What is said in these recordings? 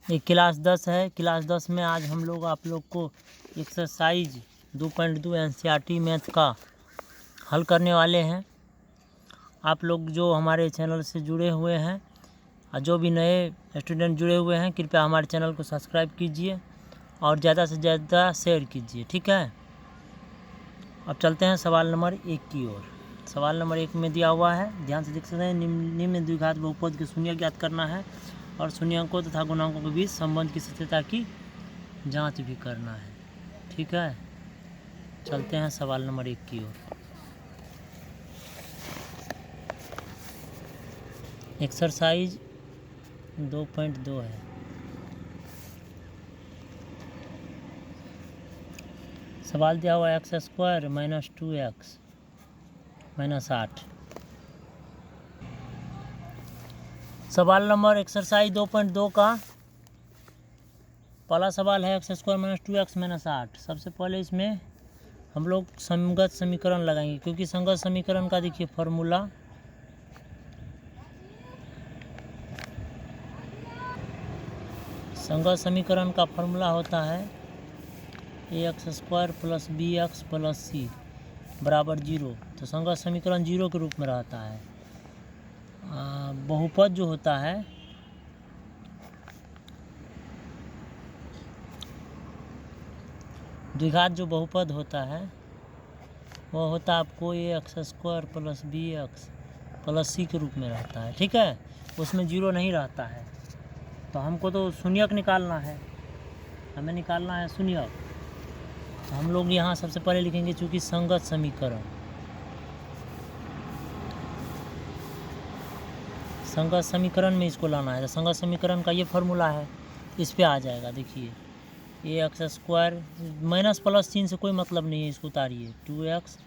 ये क्लास 10 है। क्लास 10 में आज हम लोग आप लोग को एक्सरसाइज 2.2 एनसीईआरटी मैथ का हल करने वाले हैं। आप लोग जो हमारे चैनल से जुड़े हुए हैं और जो भी नए स्टूडेंट जुड़े हुए हैं, कृपया हमारे चैनल को सब्सक्राइब कीजिए और ज़्यादा से ज़्यादा शेयर कीजिए, ठीक है। अब चलते हैं सवाल नंबर 1 की ओर। सवाल नंबर 1 में दिया हुआ है, ध्यान से देख सकते हैं। निम्न द्विघात बहुपद के शून्य ज्ञात करना है और शून्यंकों तथा गुणांकों के बीच संबंध की सत्यता की जांच भी करना है, ठीक है। चलते हैं सवाल नंबर 1 की ओर। एक्सरसाइज 2.2 है। सवाल दिया हुआ x square minus 2x minus 8। सवाल नंबर एक्सरसाइज 2.2 का पहला सवाल है x square minus 2x minus 8। सबसे पहले इसमें हम लोग संगत समीकरण लगाएंगे, क्योंकि संगत समीकरण का देखिए फॉर्मूला संगत समीकरण का फॉर्मूला होता है ax square plus bx plus c बराबर 0। तो संगत समीकरण 0 के रूप में रहता है। बहुपद जो होता है द्विघात जो बहुपद होता है वो होता है आपको ax square plus bx plus c के रूप में रहता है, ठीक है। उसमें 0 नहीं रहता है। तो हमको तो शून्यक निकालना है, हमें निकालना है शून्यक। तो हम लोग यहाँ सबसे पहले लिखेंगे चूँकि संगत समीकरण, संगत समीकरण में इसको लाना है। तो संगत समीकरण का ये फॉर्मूला है, इस पे आ जाएगा। देखिए ax स्क्वायर माइनस प्लस चिन्ह से कोई मतलब नहीं है, इसको उतारिए 2x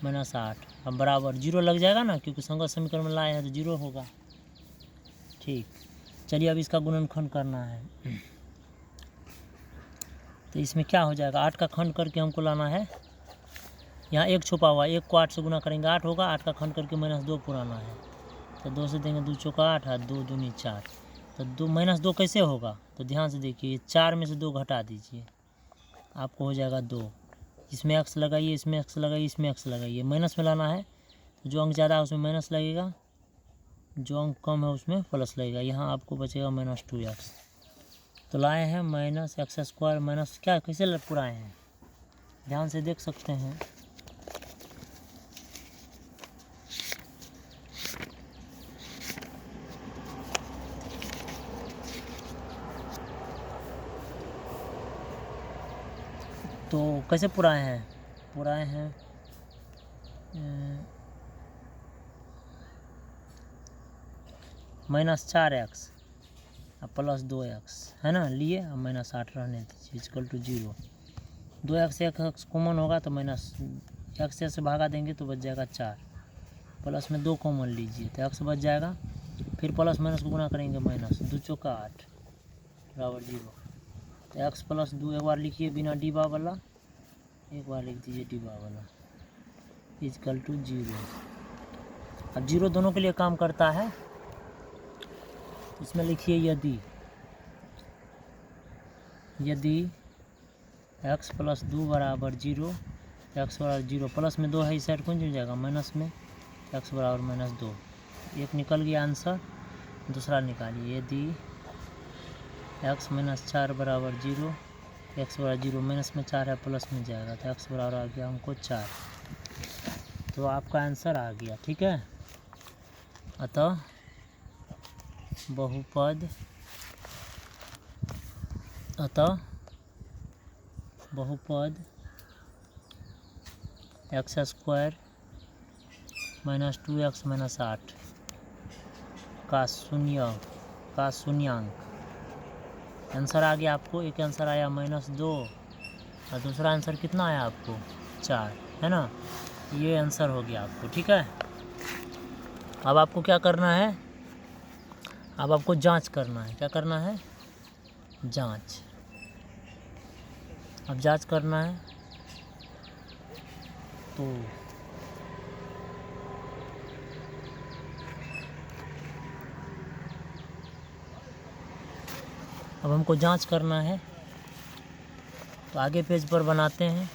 माइनस 8। अब बराबर 0 लग जाएगा ना, क्योंकि संगत समीकरण में लाए हैं तो 0 होगा, ठीक। चलिए अब इसका गुणनखंड करना है। तो इसमें क्या हो जाएगा, 8 का खंड करके हमको लाना है। यहाँ 1 छुपा हुआ, 1 को 8 से गुना करेंगे 8 होगा। 8 का खंड करके माइनस 2 पुराना है, तो 2 से देंगे 2 चौका 8 और 2 दूनी 4। तो 2 माइनस 2 कैसे होगा, तो ध्यान से देखिए 4 में से 2 घटा दीजिए, आपको हो जाएगा 2। इसमें x लगाइए, इसमें x लगाइए, इसमें x लगाइए। माइनस में लाना है तो जो अंक ज़्यादा है उसमें माइनस लगेगा, जो अंक कम है उसमें प्लस लगेगा। यहाँ आपको बचेगा माइनस 2x। तो लाए हैं माइनस एक्स स्क्वायर माइनस क्या कैसे पुराए हैं, ध्यान से देख सकते हैं। तो कैसे पुराए हैं, पुराए हैं माइनस 4x और प्लस 2x है ना, लिए अब माइनस 8 रहने दीजिए equal to 0। 2x 1x common होगा तो माइनस x से भागा देंगे तो बच जाएगा 4। प्लस में 2 कॉमन लीजिए तो x बच जाएगा। फिर प्लस माइनस को गुना करेंगे माइनस 2 चौका 8 बराबर 0। तो x प्लस 2 एक बार लिखिए बिना डिबा वाला, एक बार लिख दीजिए डिबा वाला इक्वल टू 0। अब 0 दोनों के लिए काम करता है। इसमें लिखिए यदि x प्लस 2 बराबर 0, x बराबर 0, प्लस में 2 है इस साइड कौन हो जाएगा माइनस में, x बराबर माइनस 2। एक निकल गया आंसर, दूसरा निकालिए। यदि x माइनस 4 बराबर 0, x बराबर 0, माइनस में 4 है प्लस में जाएगा तो x बराबर आ गया हमको 4। तो आपका आंसर आ गया, ठीक है। अतः बहुपद x square minus 2x minus 8 का शून्यांक आंसर आ गया आपको। एक आंसर आया माइनस 2 और दूसरा आंसर कितना आया आपको 4, है ना। ये आंसर हो गया आपको, ठीक है। अब आपको क्या करना है, अब आपको जांच करना है। क्या करना है, जांच। अब जांच करना है तो अब हमको जांच करना है, तो आगे पेज पर बनाते हैं।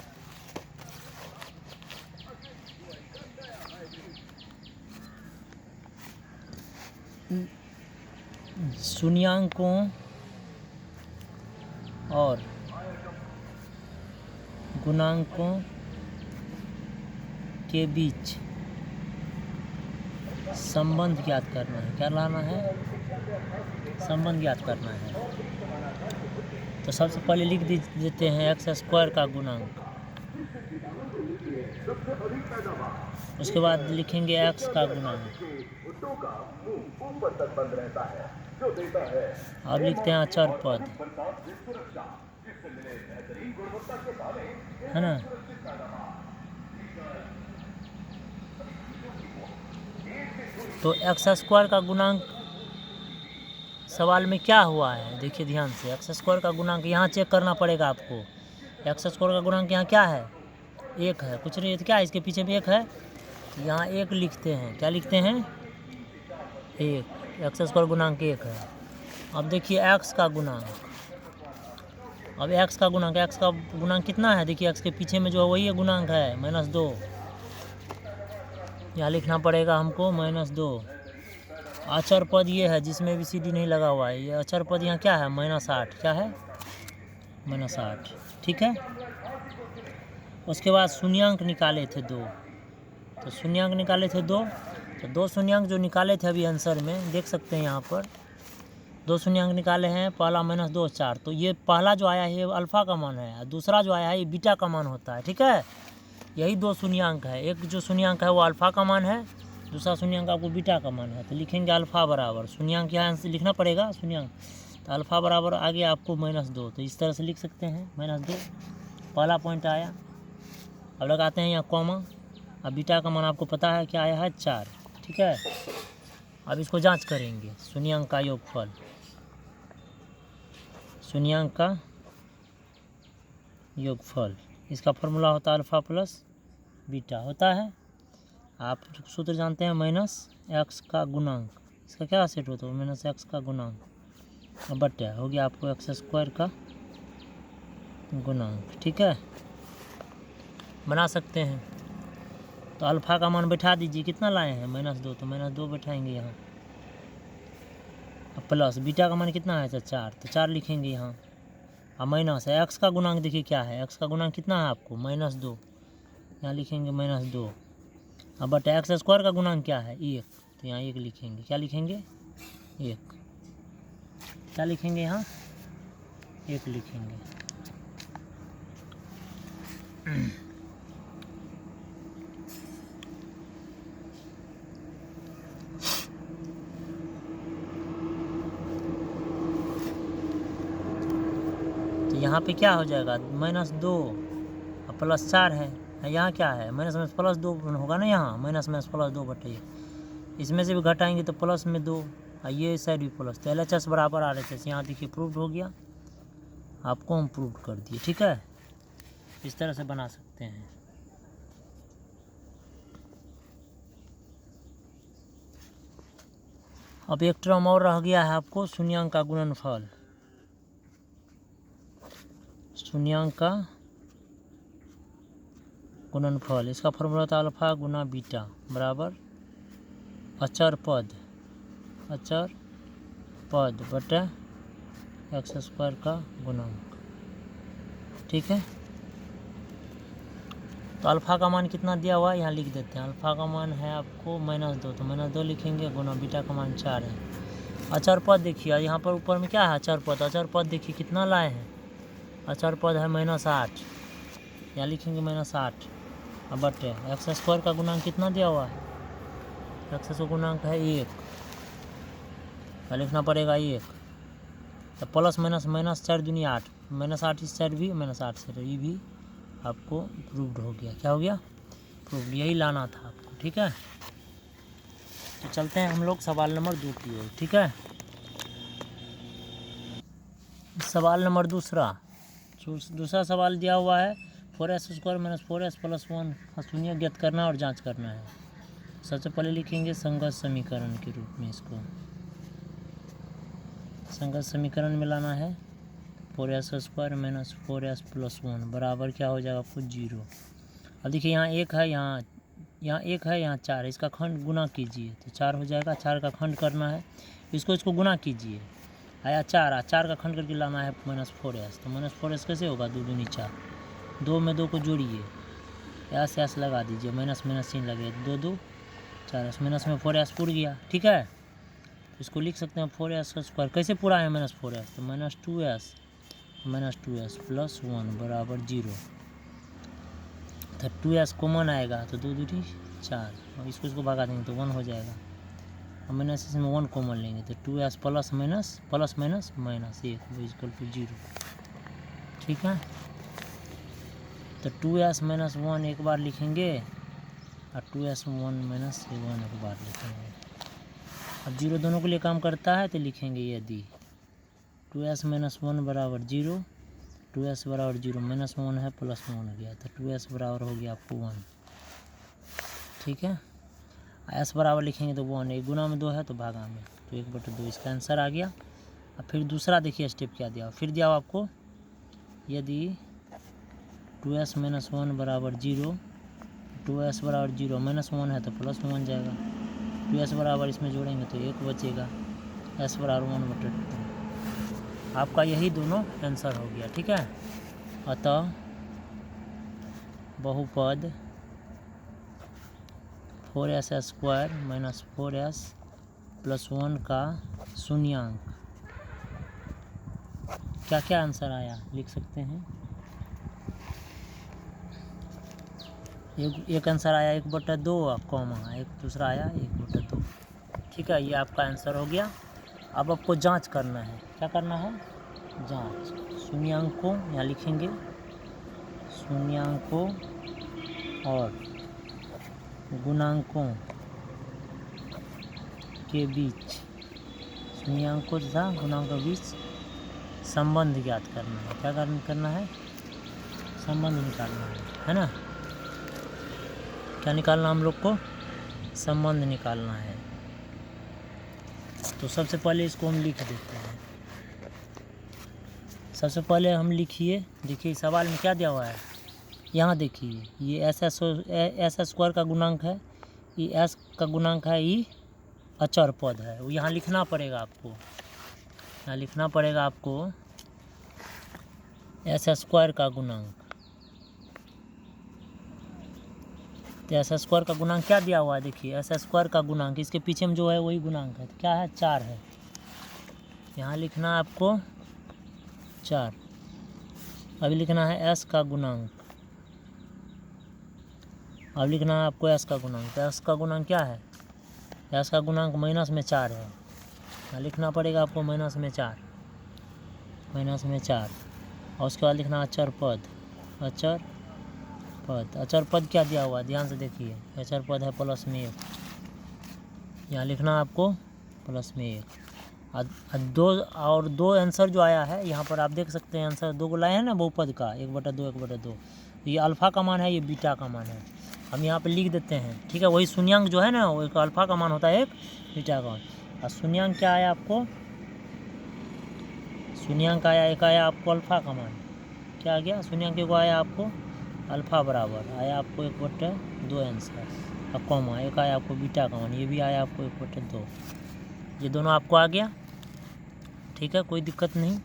शून्यांकों और गुणांकों के बीच संबंध ज्ञात करना है। क्या लाना है? संबंध ज्ञात करना है। तो सबसे पहले लिख देते हैं एक्स स्क्वायर का गुणांक, उसके बाद लिखेंगे एक्स का गुणांक, अब लिखते हैं अचर पद, है ना। तो एक्स स्क्वायर का गुणांक सवाल में क्या हुआ है, देखिए ध्यान से। एक्स स्क्वायर का गुणांक यहाँ चेक करना पड़ेगा आपको। एक्स स्क्वायर का गुणांक यहाँ क्या है? एक है, कुछ नहीं है तो क्या है, इसके पीछे भी एक है, यहाँ एक लिखते हैं। क्या लिखते हैं? एक। एक्स स्क्वायर गुणांक एक है। अब देखिए एक्स का गुणांक, अब एक्स का गुणांक कितना है? देखिए एक्स के पीछे में जो है वही गुणांक है, -2। यहाँ लिखना पड़ेगा हमको -2। अचर पद ये है जिसमें भी CD नहीं लगा हुआ है, ये अचर पद यहाँ क्या है? -8। क्या है? -8। ठीक है। उसके बाद शून्यांक निकाले थे 2, तो शून्यांक निकाले थे 2, तो 2 शून्यांक जो निकाले थे अभी आंसर में देख सकते हैं, यहाँ पर 2 शून्यांक निकाले हैं। पहला -2 4, तो ये पहला जो आया है ये अल्फ़ा का मान है, दूसरा जो आया है ये बीटा का मान होता है। ठीक है, यही 2 शून्यांक है। एक जो शून्यांक है वो अल्फ़ा का मान है, दूसरा शून्यांक आपको बीटा का मान है। तो लिखेंगे अल्फ़ा बराबर, शून्यांक यहाँ से लिखना पड़ेगा शून्यांक, तो अल्फ़ा बराबर आगे आपको -2, तो इस तरह से लिख सकते हैं -2। पहला पॉइंट आया। अब लगाते हैं यहाँ कॉमा। अब बीटा का मान आपको पता है क्या आया है? 4। ठीक है, अब इसको जांच करेंगे। शून्यांक का योगफल, शून्यांक का योगफल, इसका फॉर्मूला होता है अल्फ़ा प्लस बीटा होता है। आप सूत्र जानते हैं, -x का गुणांक, इसका क्या सेट होता है? -x का गुणांक, अब बटा हो गया आपको एक्स स्क्वायर का गुणांक। ठीक है, बना सकते हैं। तो अल्फ़ा का मान बैठा दीजिए, कितना लाए हैं? -2, तो -2 बैठाएंगे यहाँ। अब प्लस बीटा का मान कितना है? 4, तो 4 लिखेंगे यहाँ। अब माइनस है एक्स का गुणांक, देखिए क्या है, एक्स का गुणांक कितना है आपको? -2, यहाँ लिखेंगे -2। अब बटा एक्स स्क्वायर का गुणांक क्या है? 1, तो यहाँ 1 लिखेंगे। क्या लिखेंगे? 1। क्या लिखेंगे यहाँ? 1 लिखेंगे। तो यहाँ पे क्या हो जाएगा? -2 और +4 है, यहाँ क्या है? -2 होगा ना, यहाँ -2 बटे, इसमें से भी घटाएंगे तो प्लस में 2, और ये साइड भी प्लस, तो LHS बराबर RHS। यहाँ देखिए प्रूव्ड हो गया, आपको हम प्रूव कर दिए। ठीक है, इस तरह से बना सकते हैं। अब एक टर्म और रह गया है आपको, शून्यांक का गुणनफल। शून्यांक का गुणनफल, इसका फॉर्मूला था अल्फ़ा गुना बीटा बराबर अचर पद बटे एक्स स्क्वायर का गुणांक। ठीक है, तो अल्फ़ा का मान कितना दिया हुआ है यहाँ लिख देते हैं। अल्फ़ा का मान है आपको -2, तो -2 लिखेंगे, गुना बीटा का मान 4 है। अचर पद देखिए यहाँ पर ऊपर में क्या है? अचर पद देखिए कितना लाए हैं? अचर पद है -8, यहाँ लिखेंगे -8। अब बटे एक्स स्क्वायर का गुणांक कितना दिया हुआ है? एक्स का गुणांक है 1, क्या लिखना पड़ेगा? 1। तो प्लस माइनस 4 दूनी 8, -8 इस साइड भी, -8 से ये भी आपको प्रूव्ड हो गया। क्या हो गया? प्रूव्ड। यही लाना था आपको। ठीक है, तो चलते हैं हम लोग सवाल नंबर 2 की ओर। ठीक है, सवाल नंबर दूसरा सवाल दिया हुआ है 4s² - 4s + 1 का शून्य ज्ञात करना और जांच करना है। सबसे पहले लिखेंगे संगत समीकरण के रूप में इसको। संगत समीकरण में लाना है 4s square minus 4s plus 1 बराबर क्या हो जाएगा आपको 0। अब देखिए यहाँ 1 है, यहाँ 1 है, यहाँ 4 है, इसका खंड गुना कीजिए तो 4 हो जाएगा। 4 का खंड करना है, इसको गुना कीजिए, आया 4 का खंड करके लाना है -4s। तो -4s कैसे होगा, 2 दूनी 4, 2 में 2 को जोड़िए, एस लगा दीजिए, माइनस चिन्ह लगे, 2 2 4s, माइनस में 4s पूर गया। ठीक है, इसको लिख सकते हैं 4s का स्क्वायर। कैसे पूरा है -4s, तो -2s प्लस 1 बराबर 0। तो 2s कॉमन आएगा तो 2 दूनी 4, और इसको भागा देंगे तो 1 हो जाएगा, और माइनस इसमें 1 कॉमन लेंगे तो 2s plus minus -1 equal to 0। ठीक है, तो 2s माइनस 1 एक बार लिखेंगे और 2s 1 माइनस 1 एक बार लिखेंगे। अब 0 दोनों के लिए काम करता है तो लिखेंगे यदि 2s माइनस 1 बराबर 0, 2s बराबर 0 माइनस 1 है प्लस 1 हो गया, तो 2s बराबर हो गया आपको 1। ठीक है, s बराबर लिखेंगे तो 1, एक गुना में 2 है तो भागा में, तो 1/2 इसका आंसर आ गया। अब फिर दूसरा देखिए स्टेप क्या दिया, फिर दिया आपको यदि 2s माइनस 1 बराबर 0, 2s बराबर 0 माइनस 1 है तो प्लस 1 जाएगा, 2s बराबर इसमें जोड़ेंगे तो 1 बचेगा, s बराबर 1/2। आपका यही दोनों आंसर हो गया। ठीक है, अतः बहुपद 4s square minus 4s plus 1 का शून्यांक क्या क्या आंसर आया लिख सकते हैं। एक आंसर आया 1/2 कॉमा, एक दूसरा आया 1/2। ठीक है, ये आपका आंसर हो गया। अब आपको जांच करना है, क्या करना है, जांच शून्यांकों यहाँ लिखेंगे, शून्यांकों और गुणांकों के बीच, शून्यांकों तथा गुणांकों के बीच संबंध ज्ञात करना है। क्या करना है, संबंध निकालना है ना। क्या निकालना हम लोग को, संबंध निकालना है। तो सबसे पहले इसको हम लिख देते हैं। सबसे पहले हम लिखिए, देखिए सवाल में क्या दिया हुआ है, यहाँ देखिए ये एस स्क्वायर का गुणांक है, ये एस का गुणांक है, ये अचर पद है, वो यहाँ लिखना पड़ेगा आपको, यहाँ लिखना पड़ेगा आपको एस स्क्वायर का गुणांक। तो एस स्क्वायर का गुणांक क्या दिया हुआ है, देखिए एस स्क्वायर का गुणांक, इसके पीछे में जो है वही गुणांक है, तो क्या है 4 है, यहाँ लिखना है आपको 4। अभी लिखना है एस का गुणांक, अब लिखना है आपको एस का गुणांक। तो एस का गुणांक क्या है, एस का गुणांक -4 है, यहाँ लिखना पड़ेगा आपको -4, और उसके बाद लिखना अचर पद, अचर पद क्या दिया हुआ है, ध्यान से देखिए, अचर पद है +1, यहाँ लिखना आपको +1। और दो आंसर जो आया है यहाँ पर आप देख सकते हैं, आंसर 2 को लाए हैं ना बहुपद का, 1/2 ये अल्फ़ा का मान है, ये बीटा का मान है, हम यहाँ पे लिख देते हैं। ठीक है, वही शून्यांक जो है ना, वो एक अल्फ़ा का मान होता है, एक बीटा का मान। और शून्यांक क्या आया आपको, शून्यांक आया, एक आया आपको अल्फ़ा का मान, क्या आ गया, शून्यांक को आया आपको अल्फ़ा बराबर आया आपको 1/2 आंसर, और कॉमा एक आया आपको बीटा का मान, ये भी आया आपको 1/2, ये दोनों आपको आ गया। ठीक है, कोई दिक्कत नहीं।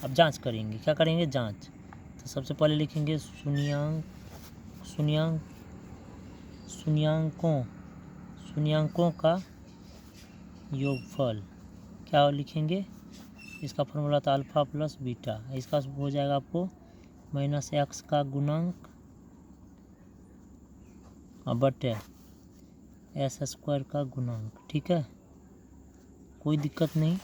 अब जांच करेंगे, क्या करेंगे, जांच। तो सबसे पहले लिखेंगे शून्यांकों का योगफल, क्या लिखेंगे, इसका फॉर्मूला था अल्फ़ा प्लस बीटा, इसका हो जाएगा आपको -x का गुणांक बटे एस स्क्वायर का गुणांक। ठीक है, कोई दिक्कत नहीं।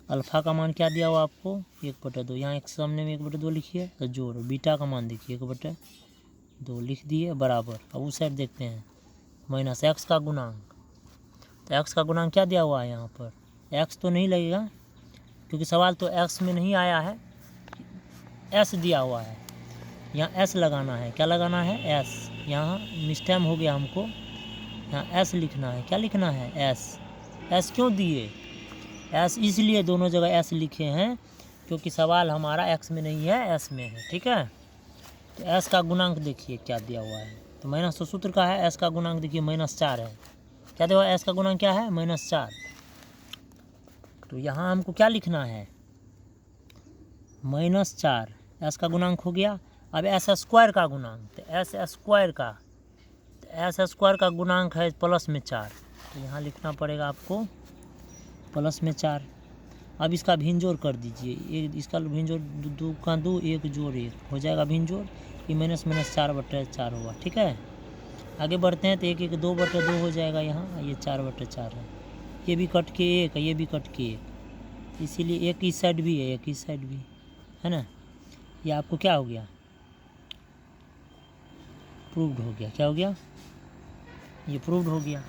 अल्फ़ा का मान क्या दिया हुआ आपको 1/2, यहाँ एक सामने में 1/2 लिखिए तो जोड़, बीटा का मान देखिए 1/2 लिख दिए बराबर। अब उस साइड देखते हैं -x का गुणांक, तो x का गुणांक क्या दिया हुआ है यहाँ पर, x तो नहीं लगेगा क्योंकि सवाल तो x में नहीं आया है, s दिया हुआ है, यहाँ s लगाना है, क्या लगाना है s, यहाँ मिस्टेक हो गया हमको, यहाँ s लिखना है, क्या लिखना है s क्यों दिए, एस इसलिए दोनों जगह एस लिखे हैं क्योंकि सवाल हमारा एक्स में नहीं है, एस में है। ठीक है, तो एस का गुणांक देखिए क्या दिया हुआ है। तो माइनस तो सूत्र का है, एस का गुणांक देखिए -4 है। क्या दिया हुआ है? एस का गुणांक क्या है? -4। तो यहाँ हमको क्या लिखना है? -4 एस का गुणांक हो गया। अब एस स्क्वायर का गुणांक, तो एस स्क्वायर का गुणांक है +4, तो यहाँ लिखना पड़ेगा आपको +4। अब इसका भिन्जोड़ कर दीजिए, एक इसका भिन्जोड़ 2 का 2, 1 जोड़ 1 हो जाएगा भिन्जोड़, ये -4/4 होगा। ठीक है, आगे बढ़ते हैं तो 1 1 2/2 हो जाएगा यहाँ, ये 4/4 है। ये भी कट के 1 है, ये भी कट के 1, इसीलिए एक इस साइड भी है, एक इस साइड भी है ना। ये आपको क्या हो गया? प्रूव्ड हो गया। क्या हो गया? ये प्रूव्ड हो गया।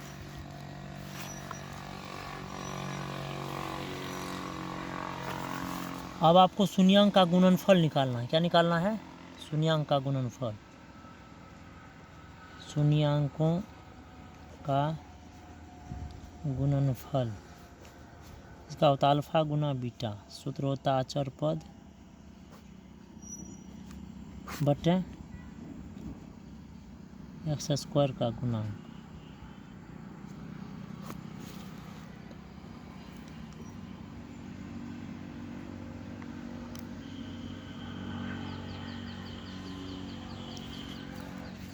अब आपको शून्यांक का गुणनफल निकालना है। क्या निकालना है? शून्यांक का गुणनफल। शून्यांकों का गुणनफल इसका होता है अल्फा गुना बीटा। सूत्र होता है अचर पद बटे एक्स स्क्वायर का गुणांक।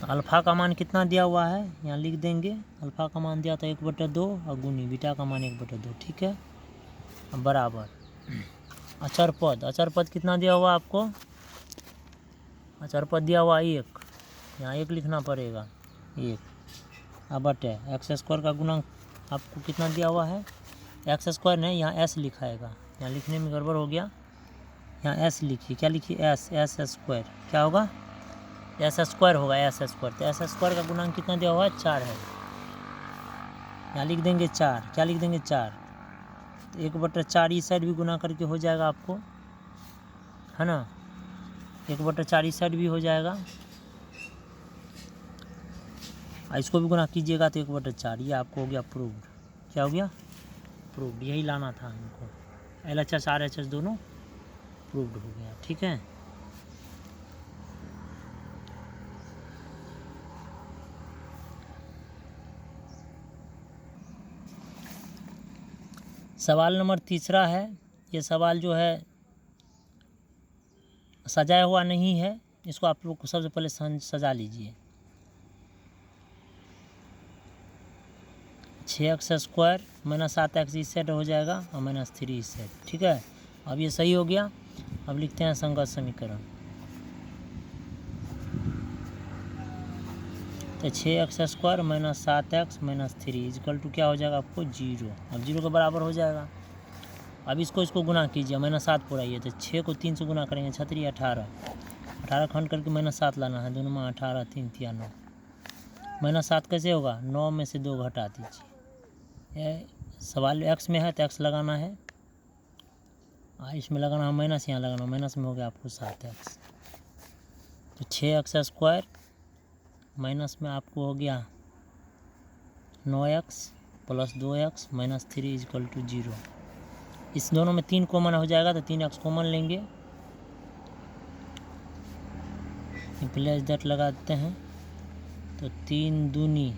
अल्फ़ा का मान कितना दिया हुआ है यहाँ लिख देंगे। अल्फ़ा का मान दिया था 1/2 और गुनी बीटा का मान 1/2। ठीक है, अब बराबर अचर पद कितना दिया हुआ आपको? अचर पद दिया हुआ 1, यहाँ 1 लिखना पड़ेगा 1। अब बटे एक्स स्क्वायर का गुणांक आपको कितना दिया हुआ है? एक्स स्क्वायर नहीं, यहाँ एस लिखाएगा, यहाँ लिखने में गड़बड़ हो गया। यहाँ एस लिखिए। क्या लिखिए? S square. क्या होगा? एस स्क्वायर होगा, एस स्क्वायर। तो एस स्क्वायर का गुणांक कितना दिया हुआ है? 4 है। यहाँ लिख देंगे 4। क्या लिख देंगे? 4। तो 1/4 इस साइड भी गुना करके हो जाएगा आपको, है ना। 1/4 इस साइड भी हो जाएगा, और इसको भी गुना कीजिएगा तो 1/4। ये आपको हो गया प्रूव्ड। क्या हो गया? प्रूव्ड। यही लाना था हमको। LHS RHS दोनों प्रूव्ड हो गया। ठीक है, सवाल नंबर 3 है। ये सवाल जो है सजाया हुआ नहीं है, इसको आप लोग को सबसे पहले सजा लीजिए। 6x स्क्वायर -7x इस सेट हो जाएगा और -3 इस सेट। ठीक है, अब ये सही हो गया। अब लिखते हैं संगत समीकरण। तो 6x square -7x -3 equal to क्या हो जाएगा आपको? 0। अब 0 के बराबर हो जाएगा। अब इसको गुना कीजिए, -7 पुराइए, तो 6 को 3 से गुना करेंगे 6 3 18 खंड करके -7 लाना है। दोनों में 18 3 3 9। -7 कैसे होगा? 9 में से 2 घटा दीजिए। सवाल एक्स में है तो एक्स लगाना है, इसमें लगाना है माइनस, यहाँ लगाना माइनस में हो गया आपको 7x। तो 6x स्क्वायर माइनस में आपको हो गया 9x + 2x -3 इक्वल टू 0। इस दोनों में 3 कॉमन हो जाएगा तो 3x कॉमन लेंगे, प्लस दैट लगा देते हैं। तो 3 दूनी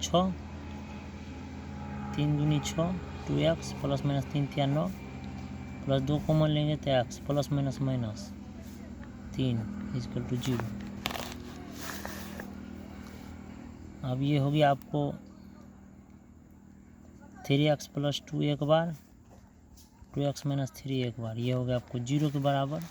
6, 3 दूनी 6, 2x + -3 3 9 + 2 कॉमन लेंगे तो x ± -3 इक्वल टू 0। अब ये हो गया आपको 3x + 2 एक बार, 2x - 3 एक बार, ये हो गया आपको 0 के बराबर।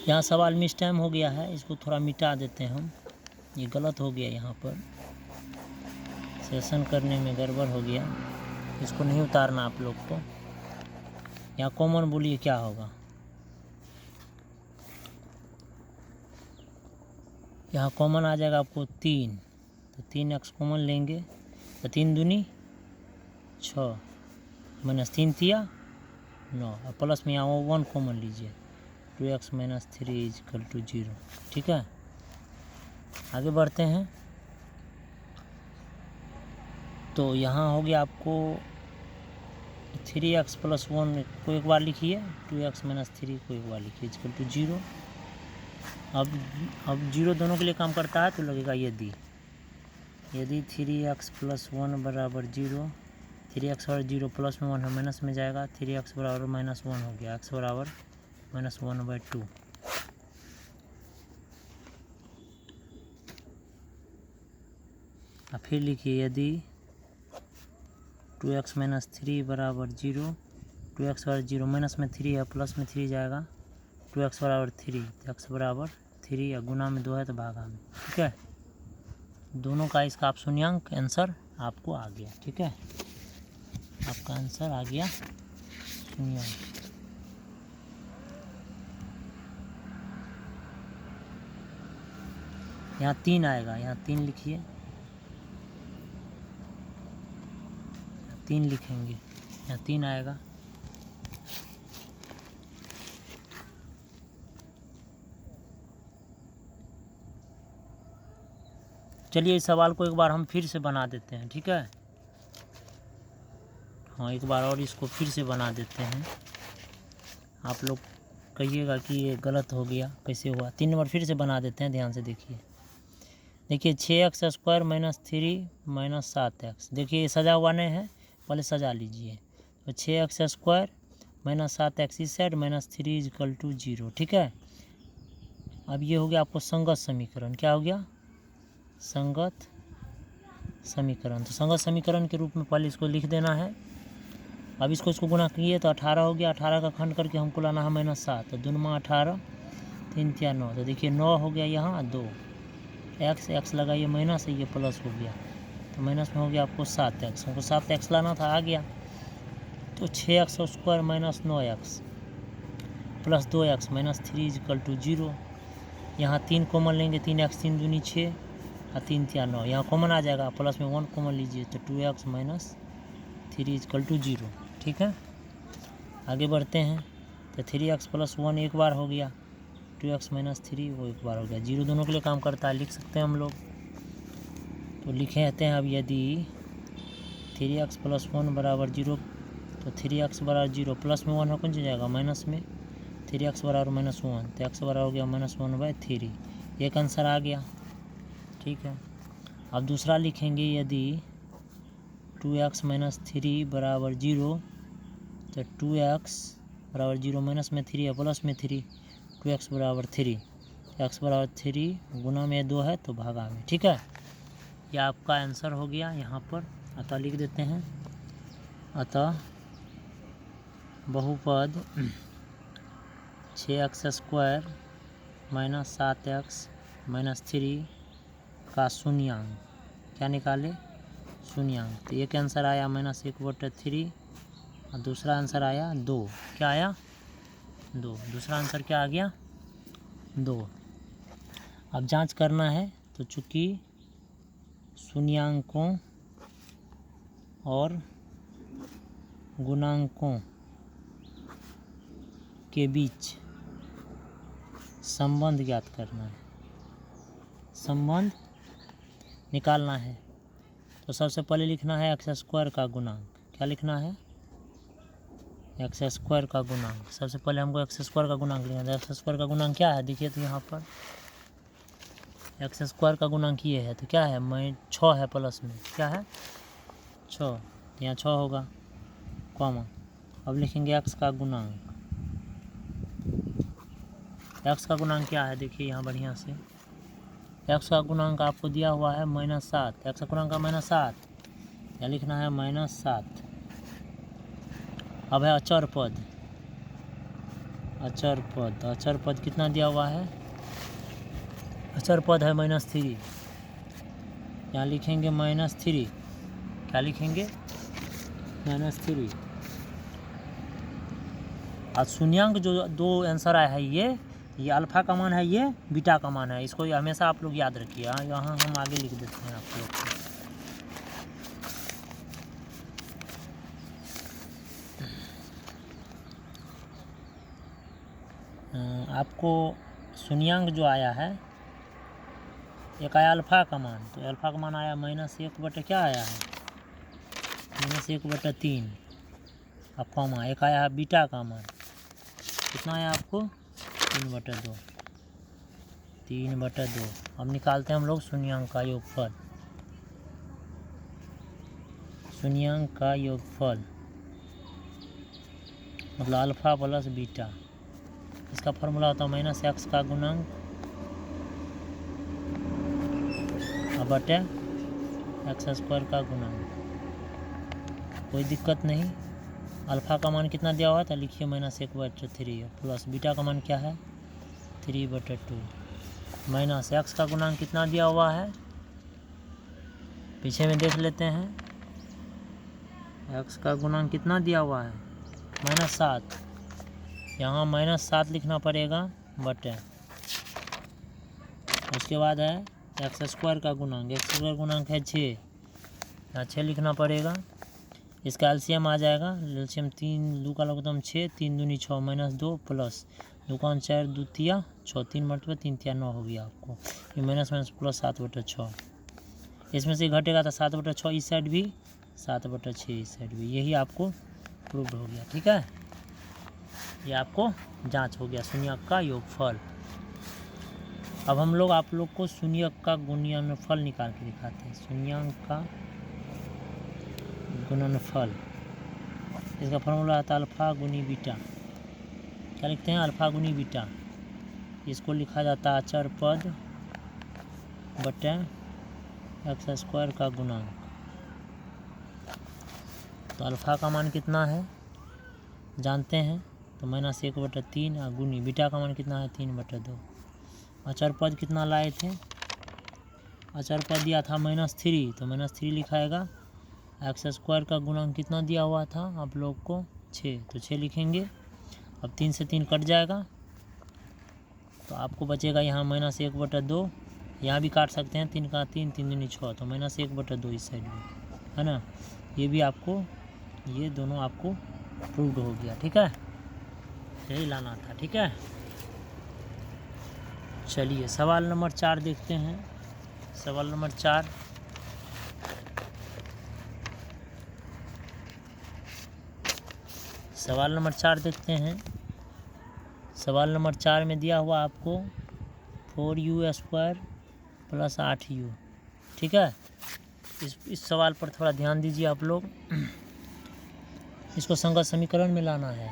यहाँ सवाल मिस टाइम हो गया है, इसको थोड़ा मिटा देते हैं हम, ये गलत हो गया यहाँ पर। सेशन करने में गड़बड़ हो गया, इसको नहीं उतारना आप लोग को। यहाँ कॉमन बोलिए क्या होगा, यहाँ कॉमन आ जाएगा आपको 3, तो 3x कॉमन लेंगे तो 3 दूनी 6 माइनस 3 तिया 9 और प्लस में यहाँ 1 कॉमन लीजिए, 2x माइनस 3 इक्वल टू 0। ठीक है, आगे बढ़ते हैं। तो यहाँ हो गया आपको 3x प्लस 1 को एक बार लिखिए, 2x माइनस 3 को एक बार लिखिए इक्वल टू 0। अब 0 दोनों के लिए काम करता है तो लगेगा यदि 3x प्लस 1 बराबर 0, 3x और 0 प्लस में 1 है माइनस में जाएगा, 3x बराबर माइनस 1 हो गया, x बराबर -1/2। अब फिर लिखिए यदि 2x माइनस 3 बराबर 0, 2x बराबर 0 माइनस में 3 है प्लस में 3 जाएगा, 2x बराबर 3, तो x बराबर 3 या गुना में 2 है तो भागा में। ठीक है, दोनों का इसका आप शून्यांक आंसर आपको आ गया। ठीक है, आपका आंसर आ गया शून्यांक। यहाँ 3 आएगा, यहाँ 3 लिखिए, 3 लिखेंगे, यहाँ 3 आएगा। चलिए इस सवाल को एक बार हम फिर से बना देते हैं। ठीक है, हाँ एक बार और इसको फिर से बना देते हैं। आप लोग कहिएगा कि ये गलत हो गया, कैसे हुआ। 3 नंबर फिर से बना देते हैं, ध्यान से देखिए। 6x square minus 3 minus 7x। देखिए ये सजा हुआ नहीं है, पहले सजा लीजिए। तो 6x स्क्वायर माइनस 7x इस साइड माइनस 3 इक्वल टू 0। ठीक है, अब ये हो गया आपको संगत समीकरण। क्या हो गया? संगत समीकरण। तो संगत समीकरण के रूप में पहले इसको लिख देना है। अब इसको गुना किए तो 18 हो गया। 18 का खंड करके हमको लाना है -7, तो 2 में 18, 3 तिया 9। तो देखिए 9 हो गया, यहाँ 2 x लगाइए माइनस, ये प्लस हो गया, तो माइनस में हो गया आपको 7x। हमको 7x लाना था, आ गया। तो 6x square minus 9x plus 2x minus 3 equal to 0। यहाँ 3 कॉमन लेंगे, 3x 3 दूनी 6 और 3 तिया 9। यहाँ कॉमन आ जाएगा, प्लस में 1 कॉमन लीजिए, तो 2x माइनस 3 इक्वल टू 0। ठीक है, आगे बढ़ते हैं। तो 3x प्लस 1 एक बार हो गया, 2x माइनस 3 वो एक बार हो गया। 0 दोनों के लिए काम करता है, लिख सकते हैं हम लोग। तो लिखे रहते हैं अब यदि 3x प्लस 1 बराबर 0, तो 3x बराबर 0 प्लस में 1 हो कौन जाएगा माइनस में, 3x बराबर -1, तो x बराबर हो गया -1/3। एक आंसर आ गया। ठीक है, अब दूसरा लिखेंगे यदि 2x माइनस 3 बराबर 0, तो 2x बराबर 0 माइनस में 3 है प्लस में 3, 2x बराबर 3, x बराबर 3 गुना में 2 है तो भागा में। ठीक है, यह आपका आंसर हो गया यहाँ पर। अतः लिख देते हैं, अतः बहुपद 6x square minus 7x minus 3 का शून्यांक क्या निकाले, शून्यांक। तो एक आंसर आया -1/3 और दूसरा आंसर आया 2। क्या आया? 2। दूसरा आंसर क्या आ गया? 2। अब जांच करना है, तो चूँकि शून्यांकों और गुणांकों के बीच संबंध ज्ञात करना है, संबंध निकालना है। तो सबसे पहले लिखना है x स्क्वायर का गुणांक। क्या लिखना है? x स्क्वायर का गुणांक। सबसे पहले हमको x स्क्वायर का गुणांक लिखना है। x स्क्वायर का गुणांक क्या है? देखिए तो यहाँ पर x स्क्वायर का गुणांक ये है, तो क्या है, 6 है प्लस में, क्या है 6, तो यहाँ 6 होगा कॉमा। अब लिखेंगे x का गुणांक। x का गुणांक क्या है? देखिए यहाँ बढ़िया से, x का गुणांक आपको दिया हुआ है -7। x का गुणांक का -7, यहाँ लिखना है -7। अब है अचर पद। अचर पद, अचर पद कितना दिया हुआ है? अचर पद है -3, यहाँ लिखेंगे -3। क्या लिखेंगे, -3। और शून्यांक जो दो आंसर आया है ये अल्फ़ा का मान है, ये बीटा का मान है। इसको हमेशा आप लोग याद रखिए। यहाँ हम आगे लिख देते हैं आप लोग को। आपको शून्यांक जो आया है, एक आया अल्फ़ा का मान, तो अल्फ़ा का मान आया -1 बटे क्या आया है, -1 बटे 3। अब कॉमा एक आया है बीटा का मान, कितना आया आपको, 3 बटे 2, 3 बटे 2। अब निकालते हैं हम लोग शून्यांक का योगफल। शून्यांक का योगफल मतलब अल्फ़ा प्लस बीटा, इसका फॉर्मूला होता है -x का गुणांक बटे x² का गुणांक। कोई दिक्कत नहीं। अल्फ़ा का मान कितना दिया हुआ था, लिखिए -1 बटे 3, प्लस बीटा का मान क्या है, 3 बटे 2, माइनस x का गुणांक कितना दिया हुआ है, पीछे में देख लेते हैं। x का गुणांक कितना दिया हुआ है, -7। यहाँ -7 लिखना पड़ेगा बटे, उसके बाद है x² का गुणांक, x² गुणांक है 6, यहाँ 6 लिखना पड़ेगा। इसका एलसीएम आ जाएगा, एलसीएम 3 2 का लघुत्तम 6, 3 दूनी 6, -2 प्लस 2 का 4 2 तिया 6, 3 मल्टीप्लाई 3 तिया 9 हो गया आपको। ये माइनस प्लस 7 बटे 6, इसमें से घटेगा तो 7 बटे 6 इस साइड भी, 7 बटे 6 इस साइड भी। यही आपको प्रूव हो गया। ठीक है, ये आपको जांच हो गया शून्यक का योगफल। अब हम लोग आप लोग को शून्यक का गुणनफल निकाल के दिखाते हैं। शून्यक का गुणनफल, इसका फॉर्मूला आता है अल्फ़ा गुनी बीटा। क्या लिखते हैं, अल्फ़ा गुनी बीटा। इसको लिखा जाता है अचर पद बटे x² का गुणांक। तो अल्फ़ा का मान कितना है जानते हैं, तो -1 बटे 3, और गुनी बीटा का मान कितना है, 3 बटे 2। अचर पद कितना लाए थे, अचर पद दिया था -3, तो -3 लिखाएगा। x² का गुणांक कितना दिया हुआ था आप लोग को, 6, तो 6 लिखेंगे। अब 3 से 3 कट जाएगा, तो आपको बचेगा यहाँ -1 बटे 2, यहाँ भी काट सकते हैं, 3 का 3, 3 दूनी 6, तो -1 बटे 2 इस साइड में, है ना। ये भी आपको, ये दोनों आपको प्रूव्ड हो गया। ठीक है, यही लाना था। ठीक है, चलिए सवाल नंबर 4 देखते हैं। सवाल नंबर 4, सवाल नंबर 4 देखते हैं। सवाल नंबर 4 में दिया हुआ आपको 4u² प्लस 8u। ठीक है, इस सवाल पर थोड़ा ध्यान दीजिए आप लोग। इसको संगत समीकरण में लाना है,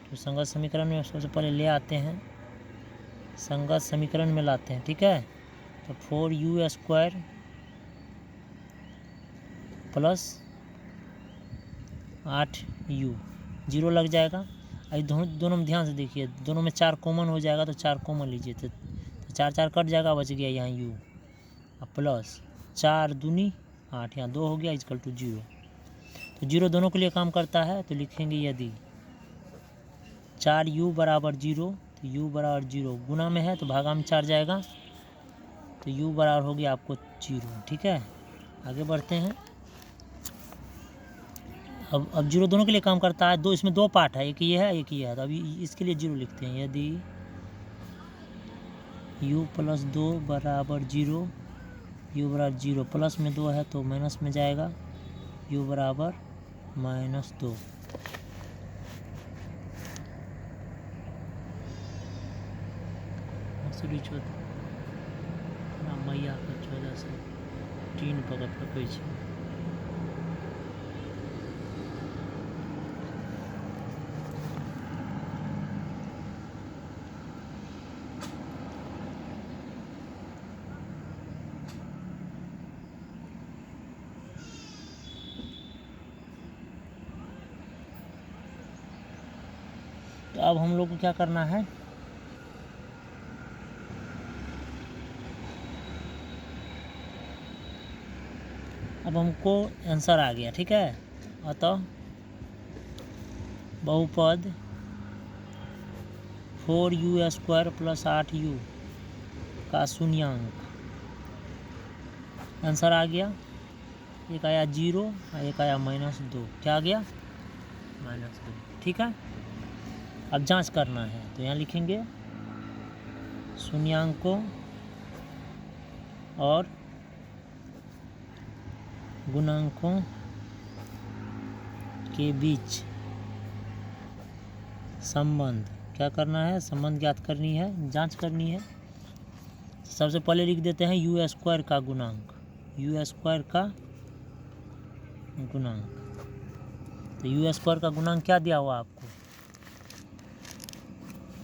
तो संगत समीकरण में सबसे पहले ले आते हैं, संगत समीकरण में लाते हैं। ठीक है, तो 4u² प्लस 8u, 0 लग जाएगा। अभी दोनों में ध्यान से देखिए, दोनों में 4 कॉमन हो जाएगा, तो 4 कॉमन लीजिए, तो 4 4 कट जाएगा, बच गया यहाँ u, प्लस 4 दूनी 8, यहाँ 2 हो गया, इक्वल टू 0। तो 0 दोनों के लिए काम करता है, तो लिखेंगे यदि 4u बराबर 0, तो u बराबर 0, गुना में है तो भागा में 4 जाएगा, तो u बराबर हो गया आपको 0। ठीक है, आगे बढ़ते हैं। अब 0 दोनों के लिए काम करता है, दो इसमें 2 पार्ट है, एक ये है एक ये है, तो अभी इसके लिए 0 लिखते हैं। यदि u प्लस 2 बराबर 0, u बराबर 0, प्लस में 2 है तो माइनस में जाएगा, u बराबर -2। मैया के 14 से 3 पकड़ पकै छै। तो अब हम लोग को क्या करना है, अब हमको आंसर आ गया, ठीक है। अतः बहुपद 4u² + 8u का शून्यांक, आंसर आ गया। एक आया 0 और एक आया -2। क्या आ गया? -2, ठीक है। अब जांच करना है तो यहाँ लिखेंगे शून्यांकों और गुणांकों के बीच संबंध। क्या करना है? संबंध ज्ञात करनी है, जांच करनी है। सबसे पहले लिख देते हैं u² का गुणांक, u² का गुणांक। तो u² का गुणांक क्या दिया हुआ आपको?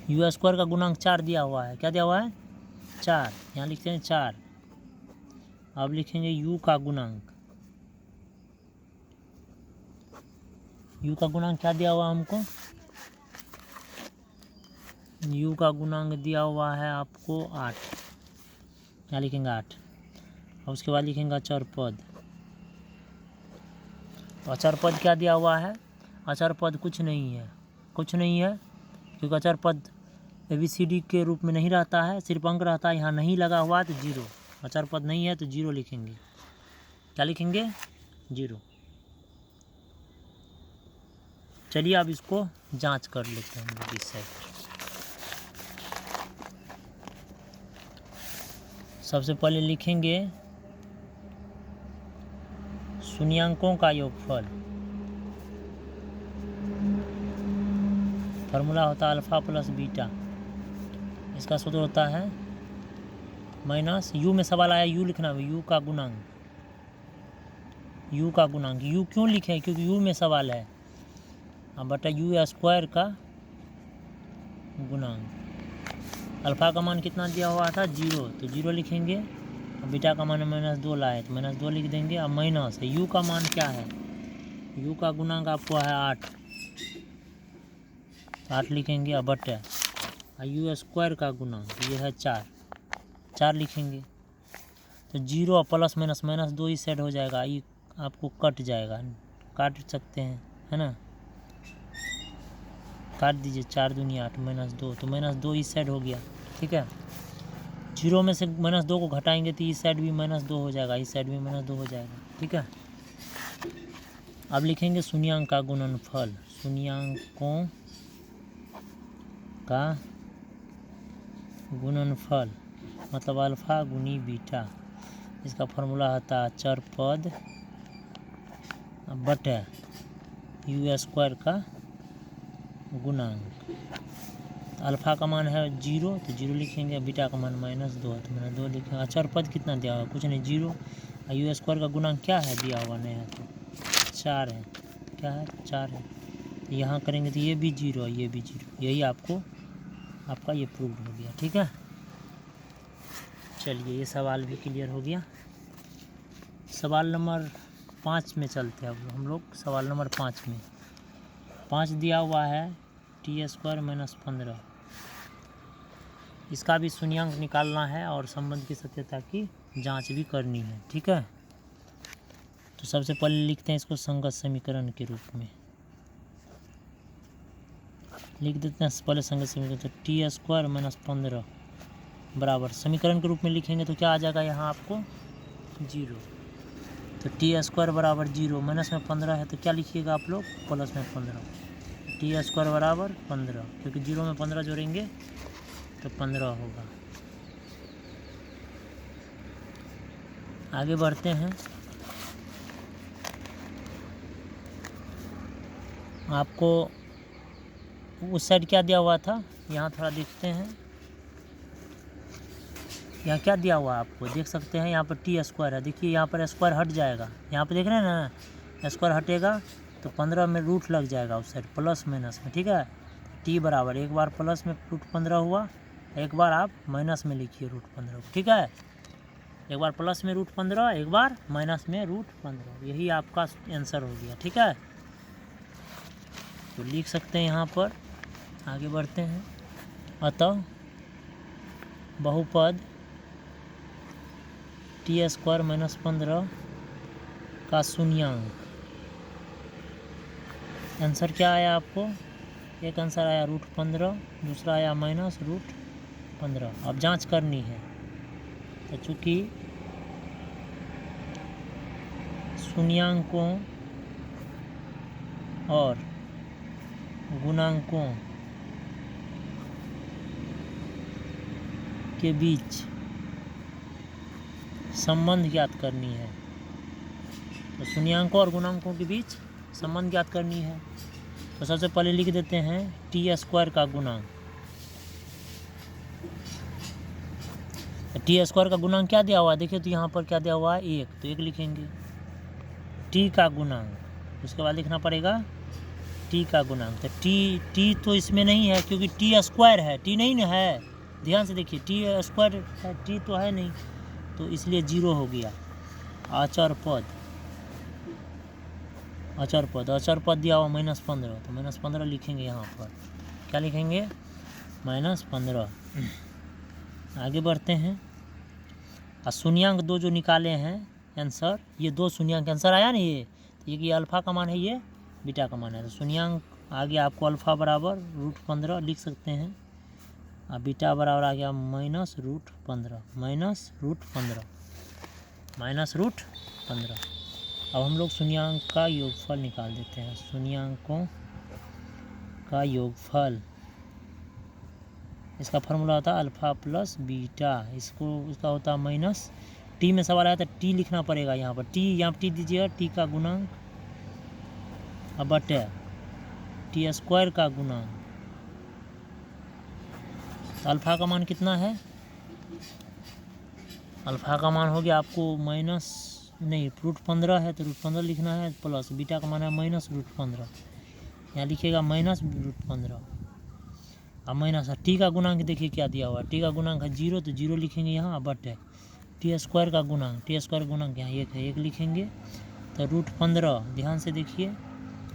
u² का गुणांक 4 दिया हुआ है। क्या दिया हुआ है? 4। यहाँ लिखते हैं 4। अब लिखेंगे u का गुणांक। u का गुणांक क्या दिया हुआ हमको? u का गुणांक दिया हुआ है आपको 8। यहाँ लिखेंगे 8। और उसके बाद लिखेंगे अचर पद। अचर पद क्या दिया हुआ है? अचर पद कुछ नहीं है, क्योंकि अचर पद ABCD के रूप में नहीं रहता है, सिर्फ अंक रहता है। यहाँ नहीं लगा हुआ तो 0। अचर पद नहीं है तो 0 लिखेंगे। क्या लिखेंगे? 0। चलिए अब इसको जांच कर लेते हैं हम लोग इस साइड। सबसे पहले लिखेंगे शून्यांकों का योगफल। फार्मूला होता है अल्फा प्लस बीटा। इसका सूत्र होता है माइनस u में सवाल आया, u लिखना है, u का गुणांक। u का गुणांक, u क्यों लिखे? क्योंकि u में सवाल है। अब बटा u² का गुणांक। अल्फा का मान कितना दिया हुआ था? 0, तो 0 लिखेंगे। अब बीटा का मान -2 लाए तो -2 लिख देंगे। अब माइनस है, u का मान क्या है? u का गुणांक आपको है 8, 8 लिखेंगे। अब बटे u² का गुणांक ये है 4 लिखेंगे। तो 0 और प्लस माइनस -2 ही सेट हो जाएगा। ये आपको कट जाएगा, काट सकते हैं, है ना। काट दीजिए, 4 दूनी 8 -2, तो -2 इस साइड हो गया, ठीक है। 0 में से -2 को घटाएंगे तो इस साइड भी -2 हो जाएगा, इस साइड भी -2 हो जाएगा, ठीक है। अब लिखेंगे शून्यांक का गुणनफल। शून्यांकों का गुणनफल मतलब अल्फा गुनी बीटा। इसका फॉर्मूला होता है अचर पद बटे u² का गुणांक। तो अल्फा का मान है 0, तो 0 लिखेंगे। बीटा का मान -2 है तो -2 लिखेंगे। अचर पद कितना दिया हुआ? कुछ नहीं, 0। और u² का गुणांक क्या है? दिया हुआ नहीं है तो 4 है। क्या है? 4 है। तो यहाँ करेंगे तो ये भी 0 है, ये भी 0। यही आपका ये प्रूव हो गया, ठीक है। चलिए ये सवाल भी क्लियर हो गया। सवाल नंबर 5 में चलते हैं अब हम लोग। सवाल नंबर 5 में 5 दिया हुआ है t² - 15। इसका भी शून्यांक निकालना है और संबंध की सत्यता की जांच भी करनी है, ठीक है। तो सबसे पहले लिखते हैं इसको संगत समीकरण के रूप में। लिख देते हैं पहले संगत समीकरण। तो t² - 15 बराबर, समीकरण के रूप में लिखेंगे तो क्या आ जाएगा यहाँ आपको? 0। तो t² बराबर 0, माइनस में 15 है तो क्या लिखिएगा आप लोग? प्लस में 15। t² बराबर 15, क्योंकि 0 में 15 जोड़ेंगे तो 15 होगा। आगे बढ़ते हैं। आपको उस साइड क्या दिया हुआ था? यहाँ थोड़ा देखते हैं। यहाँ क्या दिया हुआ है आपको? देख सकते हैं यहाँ पर t² है। देखिए यहाँ पर स्क्वायर हट जाएगा। यहाँ पर देख रहे हैं ना, स्क्वायर हटेगा तो 15 में रूट लग जाएगा उस साइड, प्लस माइनस में, ठीक है। t बराबर एक बार प्लस में √15 हुआ, एक बार आप माइनस में लिखिए √15, ठीक है। एक बार प्लस में √15, एक बार माइनस में √15। यही आपका आंसर हो गया, ठीक है। तो लिख सकते हैं यहाँ पर। आगे बढ़ते हैं। अतः बहुपद t² - 15 का शून्यांक। आंसर क्या आया आपको? एक आंसर आया √15, दूसरा आया -√15। अब जांच करनी है। तो चूँकि शून्यांकों और गुणांकों के बीच संबंध ज्ञात करनी है, तो शून्यांकों और गुणांकों के बीच संबंध ज्ञात करनी है। तो सबसे पहले लिख देते हैं t² का गुणांक। t² का गुणांक क्या दिया हुआ है? देखिए तो यहाँ पर क्या दिया हुआ है? 1, तो 1 लिखेंगे। t का गुणांक, उसके बाद लिखना पड़ेगा t का गुणांक। तो t तो इसमें नहीं है क्योंकि t² है, t नहीं ना है। ध्यान से देखिए, t² है, t तो है नहीं, तो इसलिए 0 हो गया। अचर पद दिया हुआ -15, तो -15 लिखेंगे यहाँ पर। क्या लिखेंगे? -15। आगे बढ़ते हैं। और शून्यांक 2 जो निकाले हैं आंसर, ये 2 शून्यांक आंसर आया ना, ये अल्फ़ा का मान है, ये बीटा का मान है। तो शून्यांक आगे आपको अल्फ़ा बराबर √15 लिख सकते हैं, और बीटा बराबर आ गया -√15। अब हम लोग शून्यांक का योगफल निकाल देते हैं। शून्यांकों का योगफल, इसका फार्मूला होता है अल्फ़ा प्लस बीटा। इसका होता है माइनस टी में सवाल आया तो टी लिखना पड़ेगा यहाँ पर। यहाँ टी दीजिएगा, टी का गुणांक अब बटे t² का गुणांक। तो अल्फ़ा का मान कितना है? अल्फ़ा का मान हो गया आपको √15 है, तो √15 लिखना है, प्लस बीटा का मान है -√15। यहाँ लिखिएगा -√15। अब माइनस टी का गुणांक देखिए क्या दिया हुआ है। टी का गुणांक है 0, तो 0 लिखेंगे यहाँ, बटे t² का गुणांक। t² गुणांक यहाँ 1 है, 1 लिखेंगे। तो √15, ध्यान से देखिए,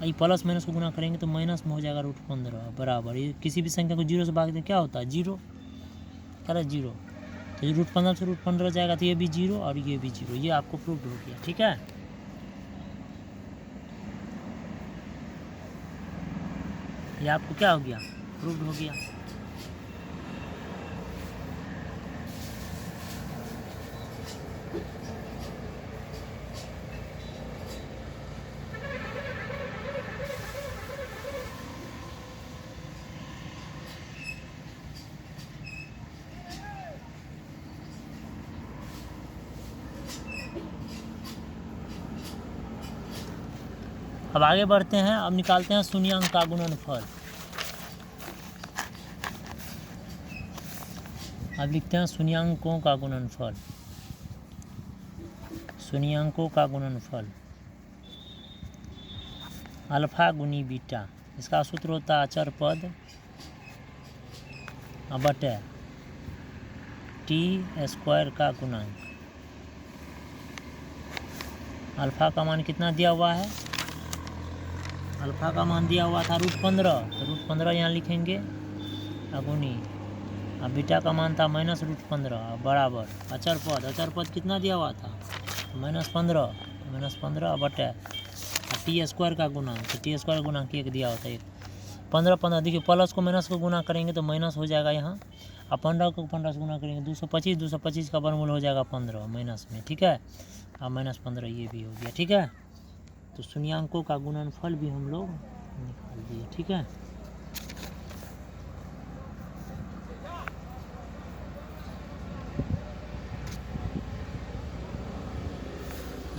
ये प्लस माइनस को गुना करेंगे तो माइनस में हो जाएगा √15 बराबर। ये किसी भी संख्या को 0 से भाग दें क्या होता है? 0। क्या है? 0। तो √15 से √15 जाएगा, तो ये भी 0 और ये भी 0। ये आपको प्रूव हो गया, ठीक है। ये आपको क्या हो गया? प्रूव हो गया। अब आगे बढ़ते हैं। अब निकालते हैं शून्यांक का गुणनफल। अब लिखते हैं शून्यांकों का गुणनफल। शून्यांकों का गुणनफल अल्फ़ा गुनी बीटा। इसका सूत्र होता है अचर पद बटे t² का गुणांक। अल्फ़ा का मान कितना दिया हुआ है? अल्फ़ा का मान दिया हुआ था √15, तो √15 यहाँ लिखेंगे अगुनी। अब बीटा का मान था -√15 बराबर अचर पद कितना दिया हुआ था? -15 बटे t² का गुणांक। तो t² गुणांक 1 दिया होता है, 15 देखिए, प्लस को माइनस को गुना करेंगे तो माइनस हो जाएगा यहाँ, और 15 को 15 से गुना करेंगे 225 का वर्गमूल हो जाएगा 15 माइनस में, ठीक है। अब -15 ये भी हो गया, ठीक है। तो शून्यांकों का गुणनफल भी हम लोग निकाल दिए, ठीक है।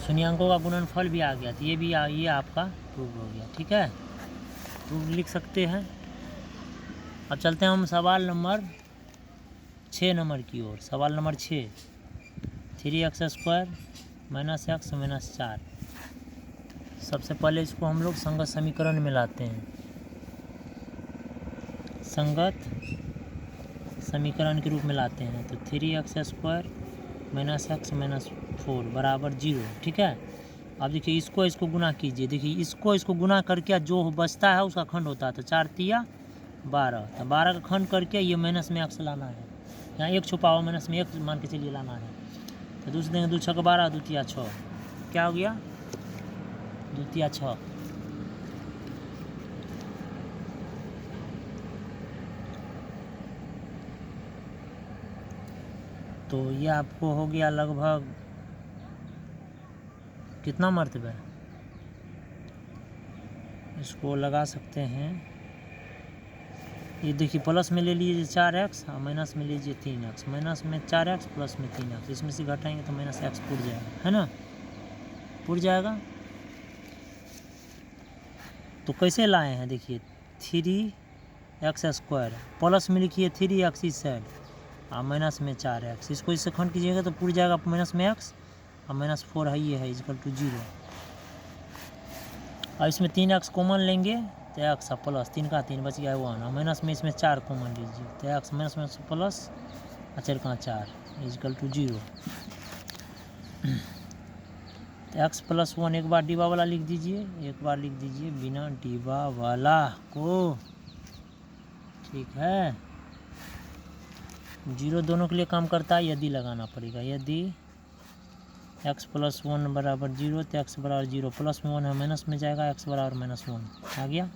शून्यांकों का गुणनफल भी आ गया, तो ये आपका प्रूव हो गया, ठीक है। प्रूव लिख सकते हैं। अब चलते हैं हम सवाल नंबर 6 नंबर की ओर। सवाल नंबर 6, 3x² - x - 4। सबसे पहले इसको हम लोग संगत समीकरण में लाते हैं। संगत समीकरण के रूप में लाते हैं, तो 3x² - x - 4 बराबर 0, ठीक है। अब देखिए, इसको गुना कीजिए। देखिए, इसको गुना करके जो बचता है उसका खंड होता है, तो 4 तिया 12, तो 12 का खंड करके ये माइनस में x लाना है। यहाँ 1 छुपा हुआ, माइनस में 1 मान के चलिए लाना है। तो दूसरे देंगे 2 × 6 = 12, 2 तिया 6, क्या हो गया? 2 × 6। तो ये आपको हो गया लगभग कितना मरतबा, इसको लगा सकते हैं। ये देखिए प्लस में ले लीजिए 4x और माइनस में लीजिए 3x। माइनस में 4x प्लस में 3x, इसमें से घटाएंगे तो माइनस x पुर जाएगा, है ना, पुर जाएगा। तो कैसे लाए हैं देखिए 3x² प्लस में लिखिए 3x इस साइड और माइनस में 4x, इसको इससे खंड कीजिएगा तो पुर जाएगा माइनस में x और -4 है ये है इक्वल टू 0। और इसमें 3x कॉमन लेंगे तो x प्लस 3 का 3 बच गया 1 और माइनस में इसमें 4 कॉमन लीजिए तो x माइनस में प्लस 4 का 4 इक्वल टू 0। तो x + 1 एक बार डिब्बा वाला लिख दीजिए, एक बार लिख दीजिए बिना डिब्बा वाला को, ठीक है। 0 दोनों के लिए काम करता है, यदि लगाना पड़ेगा। यदि x + 1 बराबर 0 तो x बराबर 0, प्लस में 1 है माइनस में जाएगा, x बराबर -1 आ गया।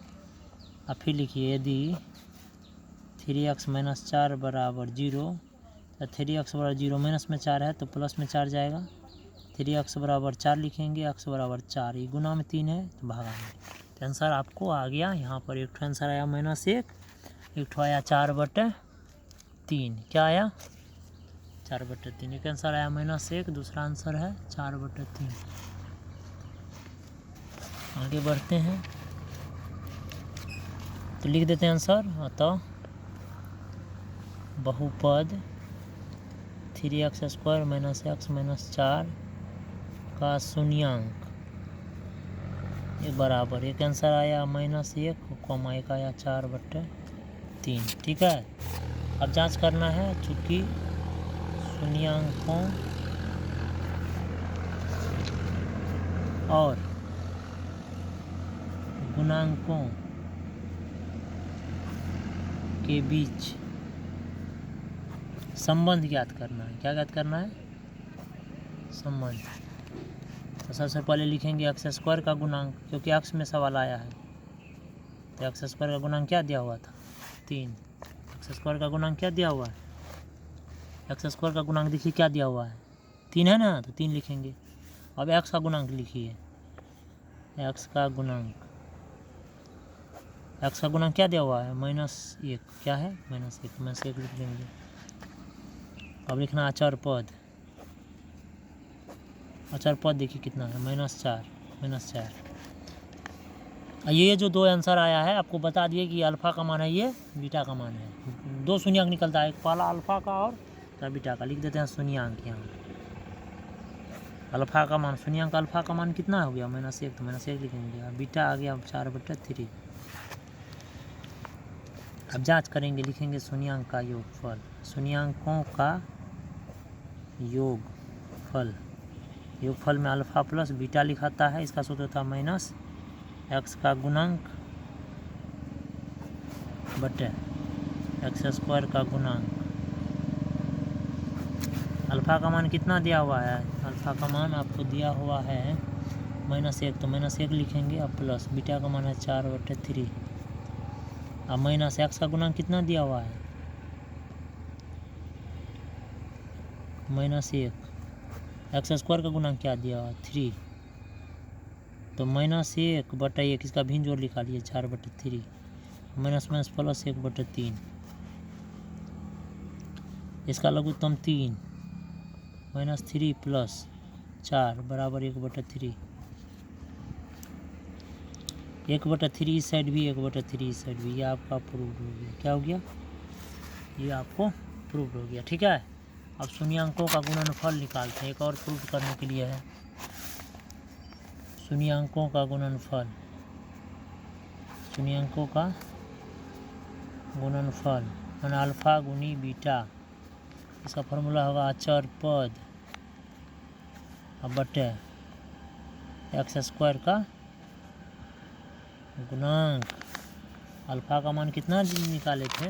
अब फिर लिखिए यदि 3x - 4 बराबर 0 तो 3x बराबर 0 माइनस में 4 है तो प्लस में 4 जाएगा। 3x बराबर 4 लिखेंगे, x बराबर 4, ये गुना में 3 है तो भागा में। तो आंसर आपको आ गया यहाँ पर। एक आंसर आया -1, एक आया 4/3। क्या आया 4/3। एक आंसर आया -1, दूसरा आंसर है 4/3। आगे बढ़ते हैं तो लिख देते हैं आंसर। अतः बहुपद 3x² - x - 4 का शून्यांक ये बराबर, एक आंसर आया -1 कॉमा एक आया 4/3, ठीक है। अब जांच करना है, चूँकि शून्यांकों और गुणांकों के बीच संबंध ज्ञात करना है। क्या ज्ञात करना है, संबंध। तो सबसे पहले लिखेंगे x² का गुणांक, क्योंकि x में सवाल आया है तो x² का गुणांक क्या दिया हुआ था 3। x² का गुणांक क्या दिया हुआ है, x² का गुणांक देखिए क्या दिया हुआ है 3 है ना, तो 3 लिखेंगे। अब x का गुणांक लिखिए, x का गुणांक, x का गुणांक क्या दिया हुआ है -1, क्या है -1 लिख देंगे। अब लिखना अचर पद, अचर पद देखिए कितना है -4। ये जो 2 आंसर आया है आपको बता दिए कि अल्फ़ा का मान है, ये बीटा का मान है। 2 शून्यांक निकलता है, एक पहला अल्फ़ा का और दूसरा बीटा का। लिख देते हैं शून्यांक यहाँ। अल्फ़ा का मान, शून्यांक अल्फ़ा का मान कितना हो गया -1, तो -1 लिखेंगे। और बीटा आ गया 4/3। अब जांच करेंगे, लिखेंगे शून्यांक का योगफल, शून्यांकों का योगफल। योगफल में अल्फ़ा प्लस बीटा लिखाता है, इसका सूत्र था -x का गुणांक बटे x² का गुणांक। अल्फ़ा का मान कितना दिया हुआ है, अल्फ़ा का मान आपको दिया हुआ है -1, तो -1 लिखेंगे। अब प्लस बीटा का मान है 4/3। अब माइनस x का गुणांक कितना दिया हुआ है -1, x² का गुणांक क्या दिया हुआ है 3, तो -1/1 इसका भिन्न जोड़ निकालिए 4/3, माइनस प्लस 1/3, इसका लघुत्तम 3, -3 + 4 बराबर 1/3। 1/3 इस साइड भी, 1/3 इस साइड भी। ये आपका प्रूव्ड हो गया। क्या हो गया, ये आपको प्रूव्ड हो गया, ठीक है। अब शून्यांकों का गुणनफल निकालते हैं, एक और प्रूव करने के लिए है। शून्यांकों का गुणनफल, शून्यांकों का गुणनफल माना अल्फ़ा गुनी बीटा, इसका फॉर्मूला होगा अचर पद बटे x² का गुणांक। अल्फ़ा का मान कितना निकाले थे,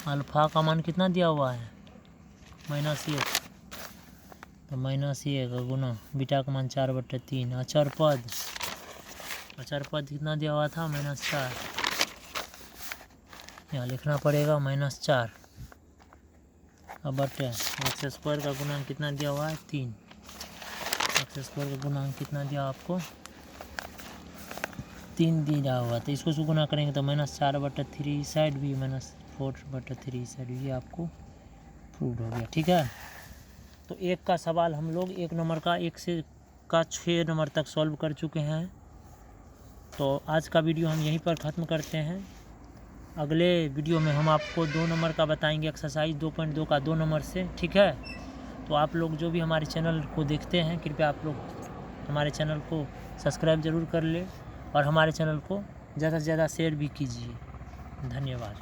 अल्फ़ा का मान कितना दिया हुआ है -1, तो माइनस 1 का गुना बीटा का मान 4/3। अचर पद कितना दिया हुआ था? -4। यहाँ लिखना पड़ेगा -4। अब बटे एक्स स्क्वायर का गुणांक कितना दिया हुआ है? 3। एक्स स्क्वायर का गुणांक कितना दिया आपको? 3 दिया हुआ। तो इसको से गुना करेंगे तो -4/3 साइड भी -4/3 साइड भी आपको प्रूव हो गया। ठीक है, तो एक का सवाल हम लोग 1 नंबर का 1 से 6 नंबर तक सॉल्व कर चुके हैं। तो आज का वीडियो हम यहीं पर ख़त्म करते हैं। अगले वीडियो में हम आपको 2 नंबर का बताएंगे, एक्सरसाइज 2.2 का 2 नंबर से। ठीक है, तो आप लोग जो भी हमारे चैनल को देखते हैं, कृपया आप लोग हमारे चैनल को सब्सक्राइब ज़रूर कर ले और हमारे चैनल को ज़्यादा से ज़्यादा शेयर भी कीजिए। धन्यवाद।